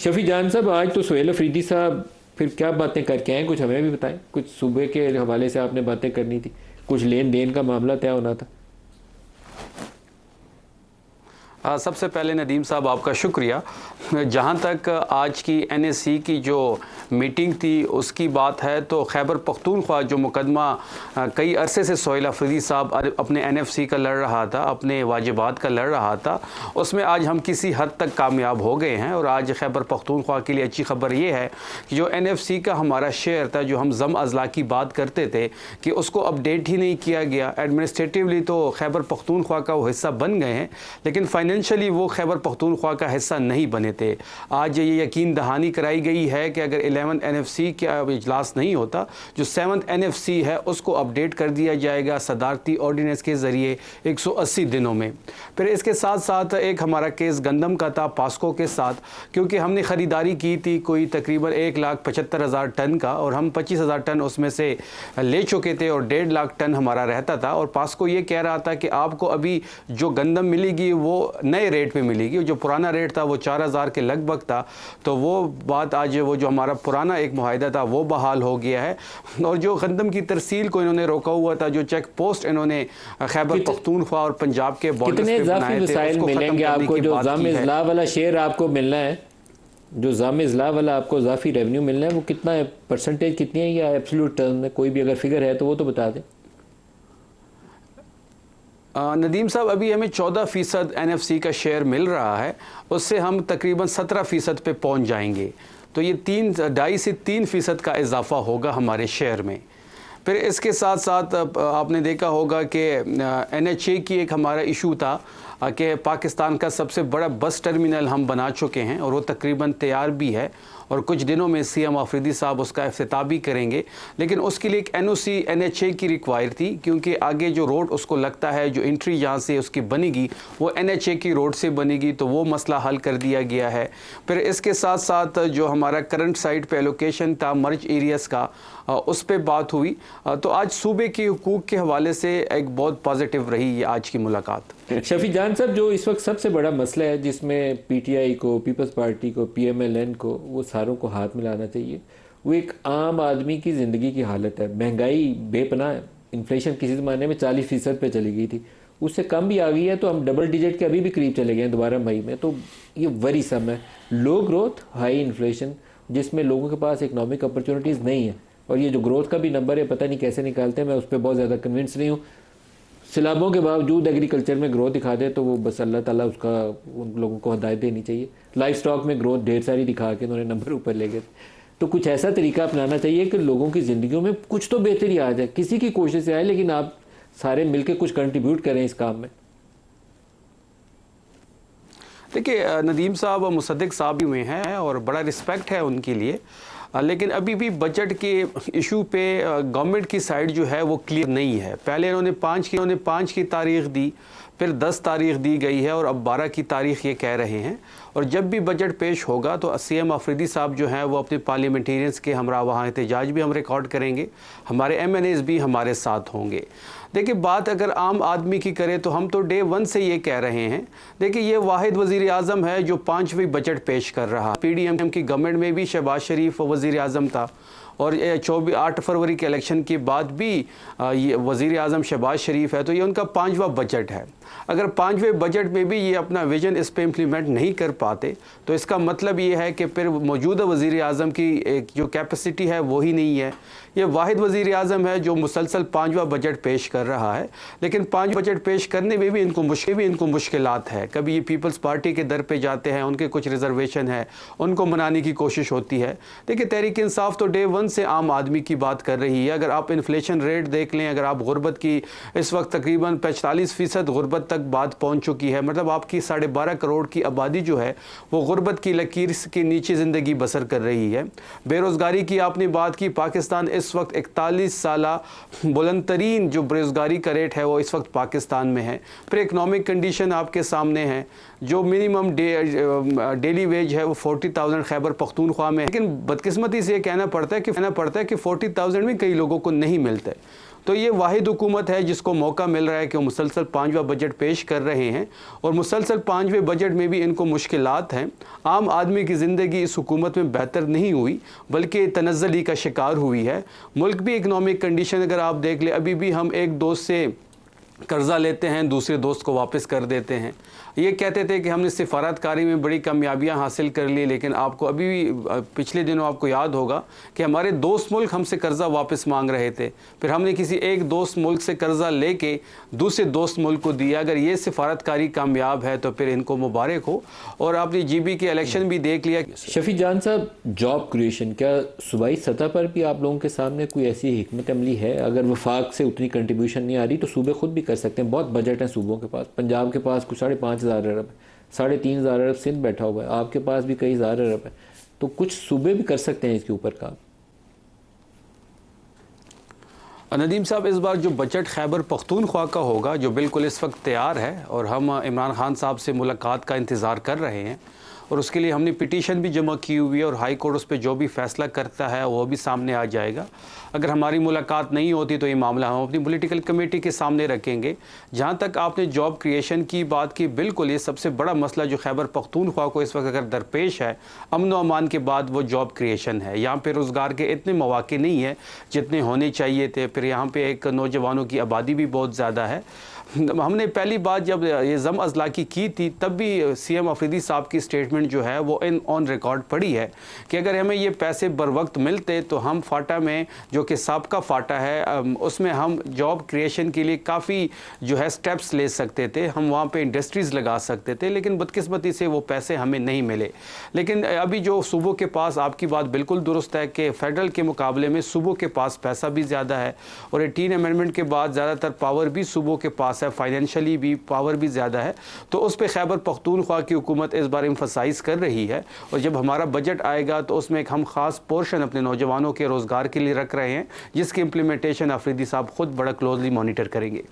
शफी जान साहब, आज तो सुहेल अफरीदी साहब फिर क्या बातें करके आए, कुछ हमें भी बताएं। कुछ सूबे के हवाले से आपने बातें करनी थी, कुछ लेन देन का मामला तय होना था। सबसे पहले नदीम साहब आपका शुक्रिया। जहाँ तक आज की NSC की जो मीटिंग थी उसकी बात है तो खैबर पख्तूनख्वा जो मुकदमा कई अरसे से सुहेल अफरीदी साहब अपने NFC का लड़ रहा था, अपने वाजिबात का लड़ रहा था, उसमें आज हम किसी हद तक कामयाब हो गए हैं। और आज खैबर पख्तूनख्वा के लिए अच्छी खबर ये है कि जो NFC का हमारा शेयर था, जो हम ज़म अज़ला की बात करते थे कि उसको अपडेट ही नहीं किया गया। एडमिनिस्ट्रेटिवली तो खैबर पख्तूनख्वा का वो हिस्सा बन गए हैं, लेकिन फाइनेंशियली वो खैबर पख्तूनख्वा का हिस्सा नहीं बने थे। आज ये यकीन दहानी कराई गई है कि अगर 11 NFC का इजलास नहीं होता, जो 7 NFC है उसको अपडेट कर दिया जाएगा सदारती ऑर्डिनेंस के ज़रिए 180 दिनों में। फिर इसके साथ साथ एक हमारा केस गंदम का था पास्को के साथ, क्योंकि हमने ख़रीदारी की थी कोई तकरीबन 1,75,000 टन का, और हम 25,000 टन उसमें से ले चुके थे और 1.5 लाख टन हमारा रहता था। और पास्को ये कह रहा था कि आपको अभी जो गंदम मिलेगी वो नए रेट पे मिलेगी, जो पुराना रेट था वो 4,000 के लगभग था। तो वो बात आज वो जो हमारा पुराना एक मुआहदा था वो बहाल हो गया है। और जो गंदम की तरसील को इन्होंने रोका हुआ था, जो चेक पोस्ट इन्होंने खैबर पख्तूनख्वा और पंजाब के बॉर्डर्स पे बनाए थे, मिलेंगे आपको जो जाम इज़ला वाला शेयर आपको मिलना है, जो जाम इज़ला वाला आपको इजाफी रेवेन्यू मिलना है, वो कितना है, परसेंटेज कितनी है, या एब्सोल्यूट टर्म में कोई भी अगर फिगर है तो वो तो बता दें। नदीम साहब, अभी हमें 14% NFC का शेयर मिल रहा है, उससे हम तकरीबन 17% पे पहुंच जाएंगे। तो ये 2.5 से 3% का इजाफा होगा हमारे शेयर में। फिर इसके साथ साथ आपने देखा होगा कि NHA की एक हमारा इशू था कि पाकिस्तान का सबसे बड़ा बस टर्मिनल हम बना चुके हैं और वो तकरीबन तैयार भी है, और कुछ दिनों में CM अफरीदी साहब उसका इफ्तिताह भी करेंगे। लेकिन उसके लिए एक NOC NHA की रिक्वायर थी, क्योंकि आगे जो रोड उसको लगता है जो एंट्री जहाँ से उसकी बनेगी वो NHA की रोड से बनेगी, तो वो मसला हल कर दिया गया है। फिर इसके साथ साथ जो हमारा करंट साइट पे एलोकेशन था मर्ज एरियाज़ का, उस पर बात हुई। तो आज सूबे के हुकूक के हवाले से एक बहुत पॉजिटिव रही ये आज की मुलाकात। शफी जान साहब, जो इस वक्त सबसे बड़ा मसला है जिसमें PTI को, पीपल्स पार्टी को, PMLN को, वो सारों को हाथ मिलाना चाहिए, वो एक आम आदमी की ज़िंदगी की हालत है। महंगाई बेपनाह है, इन्फ्लेशन किसी ज़माने में 40% पे चली गई थी, उससे कम भी आ गई है, तो हम डबल डिजिट के अभी भी करीब चले गए हैं दोबारा मई में। तो ये वरी सम है, लो ग्रोथ हाई इन्फ्लेशन, जिसमें लोगों के पास इकनॉमिक अपॉर्चुनिटीज़ नहीं है। और ये जो ग्रोथ का भी नंबर है, पता नहीं कैसे निकालते हैं, मैं उस पर बहुत ज़्यादा कन्विंस नहीं हूँ। सिलाबों के बावजूद एग्रीकल्चर में ग्रोथ दिखा दे तो वो बस अल्लाह ताला उसका, उन लोगों को हदायत देनी चाहिए। लाइफ स्टॉक में ग्रोथ ढेर सारी दिखा के उन्होंने नंबर ऊपर ले गए। तो कुछ ऐसा तरीका अपनाना चाहिए कि लोगों की ज़िंदगियों में कुछ तो बेहतरी आ जाए, किसी की कोशिश से आए, लेकिन आप सारे मिलकर कुछ कंट्रीब्यूट करें इस काम में। देखिए नदीम साहब मुसद्दिक साहब भी हुए हैं और बड़ा रिस्पेक्ट है उनके लिए, लेकिन अभी भी बजट के इशू पे गवर्नमेंट की साइड जो है वो क्लियर नहीं है। पहले इन्होंने 5 की तारीख दी, फिर 10 तारीख दी गई है, और अब 12 की तारीख ये कह रहे हैं। और जब भी बजट पेश होगा तो CM अफरीदी साहब जो हैं वो अपने पार्लियामेंटेरियंस के हमरा वहाँ एहतजाज भी हम रिकॉर्ड करेंगे, हमारे MNAs भी हमारे साथ होंगे। देखिए बात अगर आम आदमी की करें तो हम तो डे 1 से ये कह रहे हैं, देखिए ये वाहिद वज़ीर आज़म है जो 5वीं बजट पेश कर रहा। PDM की गवर्नमेंट में भी शहबाज शरीफ वज़ीर आज़म था, और 8 फरवरी के इलेक्शन के बाद भी ये वज़ीर आज़म शहबाज शरीफ है, तो ये उनका 5वां बजट है। अगर 5वें बजट में भी ये अपना विजन इस पर इम्प्लीमेंट नहीं कर पाते तो इसका मतलब ये है कि फिर मौजूदा वज़ीर आज़म की एक जो कैपेसिटी है वो ही नहीं है। ये वाहिद वज़ीर आज़म है जो मुसलसल 5वां बजट पेश कर रहा है, लेकिन 5 बजट पेश करने में भी इनको मुश्किलात है। कभी ये पीपल्स पार्टी के दर पे जाते हैं, उनके कुछ रिजर्वेशन है, उनको मनाने की कोशिश होती है। देखिए तहरीक इंसाफ तो डे 1 से आम आदमी की बात कर रही है। अगर आप इन्फ्लेशन रेट देख लें, अगर आप गुर्बत की इस वक्त तकरीबन 45% गुर्बत तक बात पहुंच चुकी है, मतलब आपकी 12.5 करोड़ की आबादी जो है वो गुर्बत की लकीर के नीचे ज़िंदगी बसर कर रही है। बेरोज़गारी की आपने बात की, पाकिस्तान इस वक्त 41 साला बुलंद तरीन जो बेरोज़गारी का रेट है वो इस वक्त पाकिस्तान में है। फिर इकनॉमिक कंडीशन आपके सामने है, जो मिनिमम डेली वेज है वो 40,000 खैबर पख्तूनख्वा में है, लेकिन बदकिस्मती से कहना पड़ता है कि 40,000 भी कई लोगों को नहीं मिलता है। तो ये वाहिद हुकूमत है जिसको मौका मिल रहा है कि वो मुसलसल 5वां बजट पेश कर रहे हैं, और मुसलसल 5वें बजट में भी इनको मुश्किलात हैं। आम आदमी की ज़िंदगी इस हुकूमत में बेहतर नहीं हुई बल्कि तनज़्ज़ुली का शिकार हुई है। मुल्क भी इकनॉमिक कंडीशन अगर आप देख ले, अभी भी हम एक दोस्त से कर्ज़ा लेते हैं, दूसरे दोस्त को वापस कर देते हैं। ये कहते थे कि हमने सिफारतकारी में बड़ी कामयाबियां हासिल कर ली, लेकिन आपको अभी भी पिछले दिनों आपको याद होगा कि हमारे दोस्त मुल्क हमसे कर्ज़ा वापस मांग रहे थे, फिर हमने किसी एक दोस्त मुल्क से कर्ज़ा लेके दूसरे दोस्त मुल्क को दिया। अगर ये सिफारतकारी कामयाब है तो फिर इनको मुबारक हो। और आपने GB के इलेक्शन भी देख लिया। शफी जान साहब, जॉब क्रिएशन, क्या सूबाई सतह पर भी आप लोगों के सामने कोई ऐसी हिकमत अमली है? अगर वफाक से उतनी कंट्रीब्यूशन नहीं आ रही तो सूबे खुद भी कर सकते हैं। बहुत बजट है सूबों के पास। पंजाब के पास कुछ 5,500 अरब, 3,500 अरब सिंध बैठा हुआ है, आपके पास भी कई हज़ार अरब है, तो कुछ सूबे भी कर सकते हैं इसके ऊपर काम। नदीम साहब, इस बार जो बजट खैबर पख्तूनख्वा का होगा, जो बिल्कुल इस वक्त तैयार है, और हम इमरान खान साहब से मुलाकात का इंतज़ार कर रहे हैं, और उसके लिए हमने पिटीशन भी जमा की हुई है, और हाई कोर्ट उस पर जो भी फैसला करता है वो भी सामने आ जाएगा। अगर हमारी मुलाकात नहीं होती तो ये मामला हम अपनी पॉलिटिकल कमेटी के सामने रखेंगे। जहाँ तक आपने जॉब क्रिएशन की बात की, बिल्कुल ये सबसे बड़ा मसला जो खैबर पख्तूनख्वा को इस वक्त अगर दरपेश है अमन व अमान के बाद, वो जॉब क्रिएशन है। यहाँ पर रोज़गार के इतने मौके नहीं है जितने होने चाहिए थे। फिर यहाँ पर एक नौजवानों की आबादी भी बहुत ज़्यादा है। हमने पहली बात जब ये जम अजला की थी तब भी CM अफरीदी साहब की स्टेटमेंट जो है वो ऑन रिकॉर्ड पड़ी है कि अगर हमें ये पैसे बर वक्त मिलते तो हम फाटा में, जो कि साबका फाटा है, उसमें हम जॉब क्रिएशन के लिए काफ़ी जो है स्टेप्स ले सकते थे, हम वहाँ पे इंडस्ट्रीज़ लगा सकते थे। लेकिन बदकिस्मती से वो पैसे हमें नहीं मिले। लेकिन अभी जो सूबों के पास, आपकी बात बिल्कुल दुरुस्त है कि फ़ेडरल के मुकाबले में सूबों के पास पैसा भी ज़्यादा है, और 18 अमेंडमेंट के बाद ज़्यादातर पावर भी सूबों के पास है, फाइनेंशियली भी पावर भी ज़्यादा है। तो उस पर खैबर पख्तूनख्वा की हुकूमत इस बार एम्फसाइज़ कर रही है, और जब हमारा बजट आएगा तो उसमें एक हम ख़ास पोर्शन अपने नौजवानों के रोज़गार के लिए रख रहे हैं, जिसकी इम्प्लीमेंटेशन अफरीदी साहब खुद बड़ा क्लोजली मॉनिटर करेंगे।